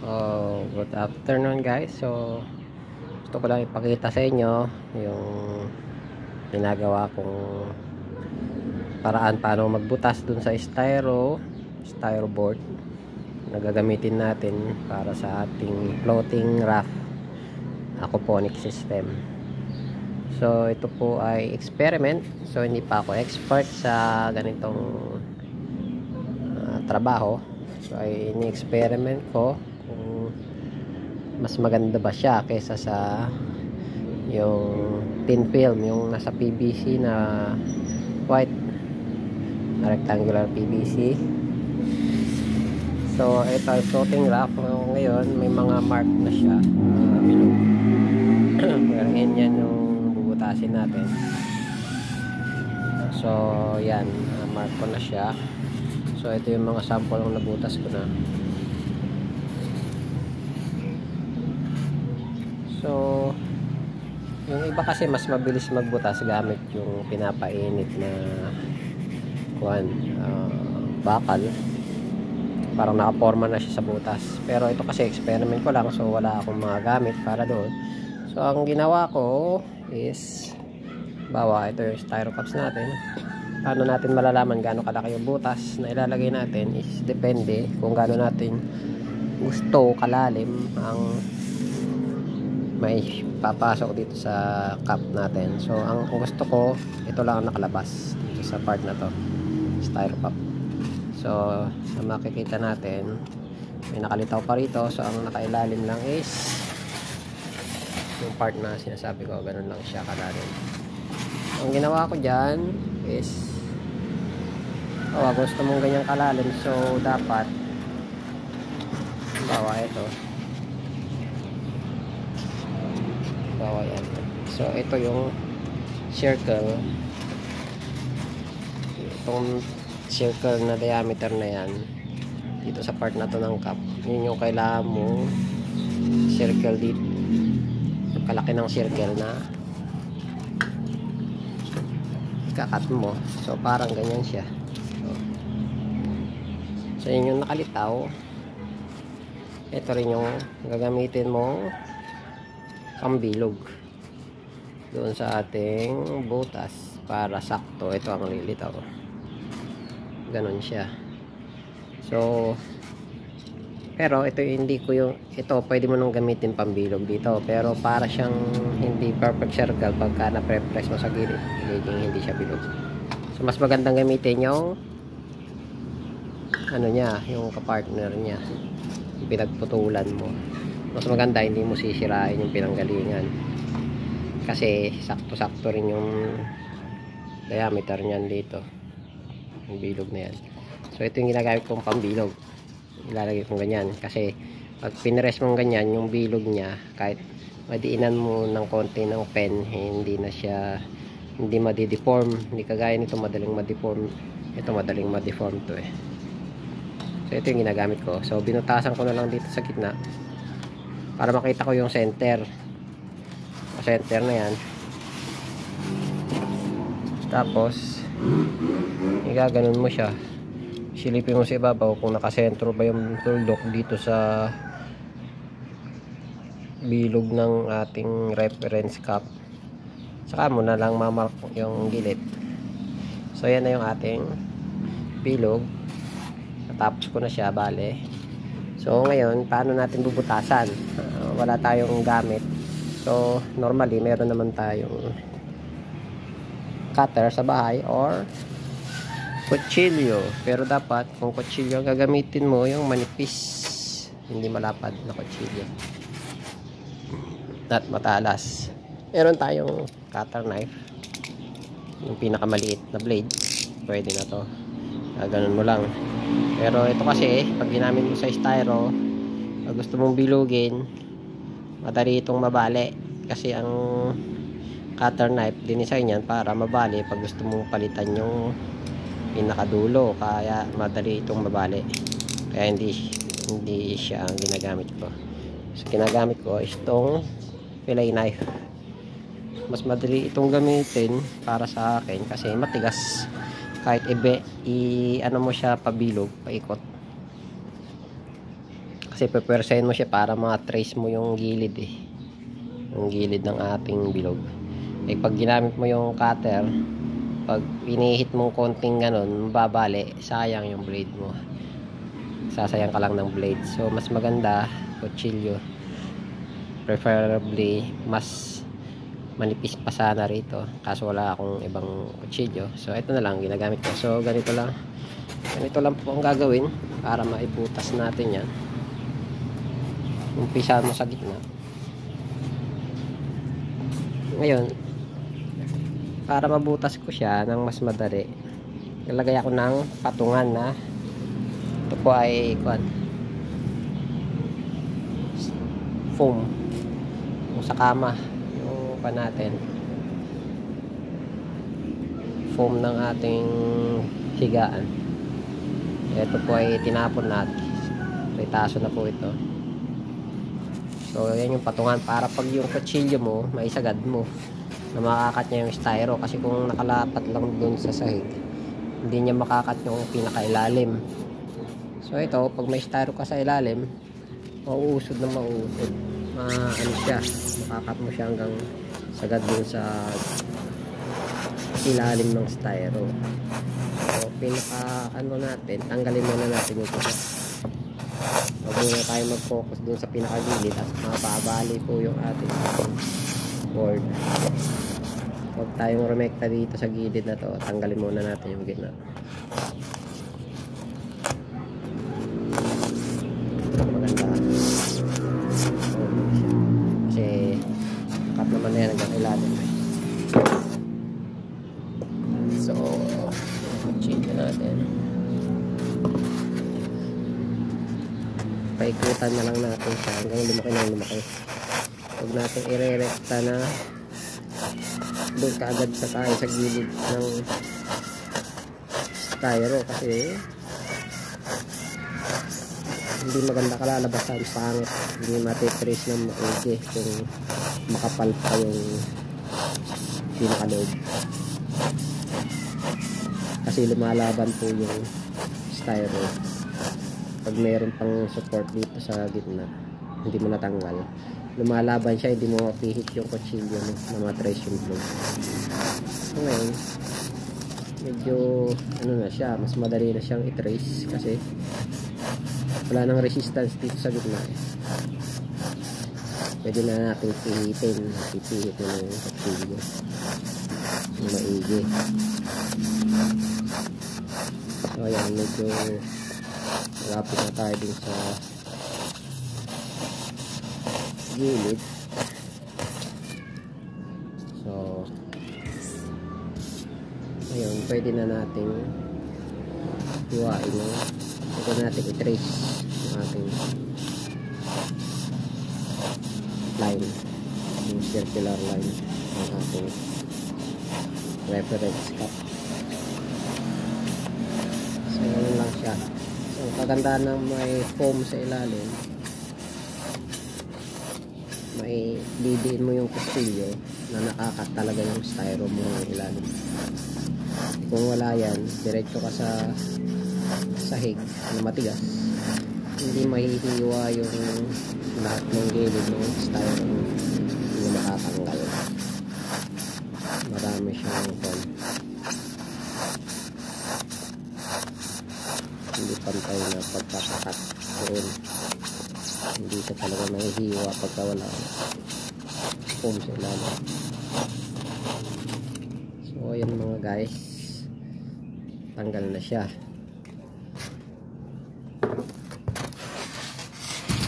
Good afternoon guys. So gusto ko lang ipakita sa inyo yung ginagawa kong paraan paano magbutas dun sa styroboard na gagamitin natin para sa ating floating raft aquaponic system. So ito po ay experiment, so hindi pa ako expert sa ganitong trabaho. So ay ini-experiment ko kung mas maganda ba siya kaysa sa yung thin film, yung nasa PVC na white na rectangular PVC. So ito ay floating raft. Ngayon may mga mark na siya, ngayon yan yung bubutasin natin. So yan, mark ko na siya. So ito yung mga sample ng nabutas ko na. So yung iba kasi mas mabilis magbutas gamit yung pinapainit na bakal. Parang nakaporma na siya sa butas. Pero ito kasi experiment ko lang, so wala akong mga gamit para doon. So ang ginawa ko is ito yung styro cups natin. Paano natin malalaman gaano kalaki yung butas na ilalagay natin is depende kung gaano natin gusto kalalim ang may papasok dito sa cup natin. So ang gusto ko, ito lang ang nakalabas dito sa part na to, styro cup. So sa makikita natin, may nakalitaw pa rito. So ang nakailalim lang is yung part na sinasabi ko, ganun lang siya kalalim. Ang ginawa ko dyan is gusto mong ganyang kalalim, so dapat ito yan. So ito yung circle, itong circle na diameter na yan dito sa part na to ng cup, yun yung kailangan mo circle dito, yung kalaki ng circle na kakat mo. So parang ganyan siya. So yun yung nakalitaw. Ito rin yung gagamitin mo pambilog doon sa ating butas para sakto. Ito ang lilitaw, ganon siya. So pero ito hindi ko yung ito pwede mo nang gamitin pambilog dito, pero para siyang hindi perfect circle pagka na-press mo sa gilid, hindi siya bilog. So mas magandang gamitin yung yung kapartner niya, yung pinagputulan mo. Mas maganda hindi mo sisirain yung pinanggalingan kasi sakto-sakto rin yung diameter niyan dito, yung bilog na yan. So ito yung ginagamit kong pambilog, ilalagay kong ganyan kasi pag pinress mong ganyan yung bilog niya, kahit madiinan mo ng konti ng pen, hindi madideform. Hindi kagaya nito madaling ma-deform. Ito madaling ma-deform to eh. So ito yung ginagamit ko. So binutasan ko na lang dito sa gitna para makita ko yung center. Center na yan. Tapos igaganon mo siya, silipin mo sa ibabaw kung nakasentro ba yung tuldok dito sa bilog ng ating reference cup. Saka mo na lang mamark yung gilid. So yan na yung ating bilog. Natapos ko na siya, bale. So ngayon, paano natin bubutasan? Wala tayong gamit. So normally meron naman tayong cutter sa bahay or kutsilyo. Pero dapat kung kutsilyo gagamitin mo yung manipis, hindi malapad na kutsilyo at matalas. Meron tayong cutter knife, yung pinakamaliit na blade, pwede na to. Ganun mo lang. Pero ito kasi pag ginamit mo sa styro, pag gusto mong bilugin, madali itong mabali kasi ang cutter knife dinisign yan para mabali pag gusto mong palitan yung pinakadulo, kaya madali itong mabali. Kaya hindi siya ang ginagamit ko. So ginagamit ko is itong fillet knife. Mas madali itong gamitin para sa akin kasi matigas. Kahit ano mo siya pabilog, paikot, Kasi pepersahin mo siya para ma-trace mo yung gilid eh. Yung gilid ng ating bilog. Eh pag ginamit mo yung cutter, pag inihit mong konting ganun, mababali, sayang yung blade mo. Sasayang ka lang ng blade. So mas maganda, kutsilyo. Preferably, mas manipis pa sana rito. Kaso wala akong ibang kutsilyo. So ito na lang ginagamit ko. So ganito lang. Ganito lang po ang gagawin para maibutas natin yan. Umpisa mo sa gitna. Ngayon, para mabutas ko siya ng mas madali, nilagay ako ng patungan na ito po ay foam yung sa kama, yung pa natin foam ng ating higaan. Ito po ay tinapon natin, ritaso na po ito. So yan yung patungan para pag yung kutsilyo mo maisagad mo na makakat niya yung styro, kasi kung nakalapat lang dun sa sahig hindi niya makakat yung pinakailalim. So ito, pag may styro ka sa ilalim, mauusod na mauusod, ano siya, makakat mo siya hanggang sagad dun sa ilalim ng styro. So pinaka natin, tanggalin muna natin ito. Huwag muna tayo mag-focus dun sa pinakagilid at mapabali po yung ating board. Huwag tayong rumekta dito sa gilid na to. Tanggalin muna natin yung gitna. Maganda. Kasi cut naman na yan hanggang ilalim. So change natin. Paikutan na lang natin siya hanggang lumaki ng lumaki. Huwag natin ire-recta na doon kaagad sa tayo sa gilid ng styro, kasi hindi maganda kalalabasan, pangit, hindi matitrace ng maigi kung makapal pa yung pinakaloob, kasi lumalaban po yung styro. Pag mayroon pang support dito sa gitna, hindi mo natanggal, lumalaban siya, hindi mo mapihit yung kutsilyo mo na matrace yung blade. So ngayon, medyo na siya, mas madali na siyang i-trace kasi wala nang resistance dito sa gitna eh. Pwede na natin pihitin, pipihit mo yung kutsilyo yung maigi. So ayan, medyo malapit na tayo din sa gilid. So ayun, pwede na natin hiwain yung, pwede natin i-trace yung ating line, yung circular line ng ating reference cut. So yun lang siya. So kaganda ng may foam sa ilalim, may didiin mo yung kutsilyo na nakakat talaga yung styro mo ng ilalim. Kung wala yan, diretso ka sa sahig na matigas, hindi mahihiwa yung lahat ng gilid ng styro, hindi makatanggal. Marami siyang hindi pantay na pagkakakat doon. Hindi siya talaga nahihiwa pagka wala foam sa ilalim. So ayan mga guys, tanggal na siya.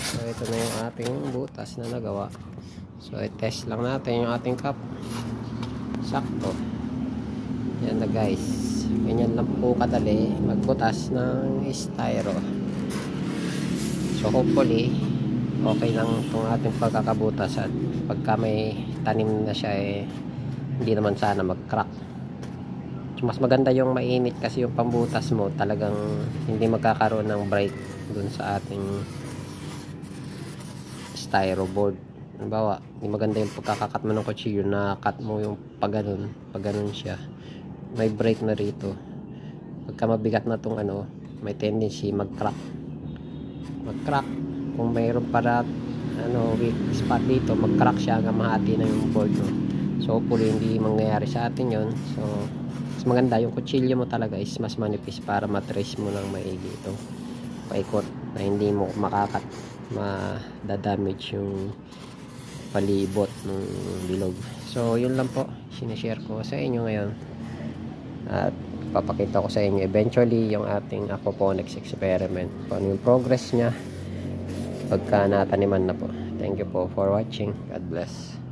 So ito na yung ating butas na nagawa. So i-test lang natin yung ating cup. Sakto. Yan na guys, ganyan lang po kadali magbutas ng styro. So hopefully okay lang itong ating pagkakabutas, at pagka may tanim na siya hindi naman sana mag crack. So, mas maganda yung mainit, kasi yung pambutas mo talagang hindi magkakaroon ng break dun sa ating styro board. Halimbawa, hindi maganda yung pagkakakat mo ng kutsilyo, na cut mo yung pag ganun siya, may break na rito. Pagka mabigat na tong may tendency mag crack kung mayroon para weak spot dito, mag-crack siya hanggang mahati na yung board mo. So hopefully hindi mangyayari sa atin yon. So mas maganda yung kutsilyo mo talaga is mas manipis para matrace mo ng maigi itong paikot na hindi mo madadamage yung palibot ng bilog. So yun lang po, sinishare ko sa inyo ngayon at papakita ko sa inyo eventually yung ating aquaponics experiment, kung ano yung progress nya pagka nataniman na po. Thank you po for watching. God bless.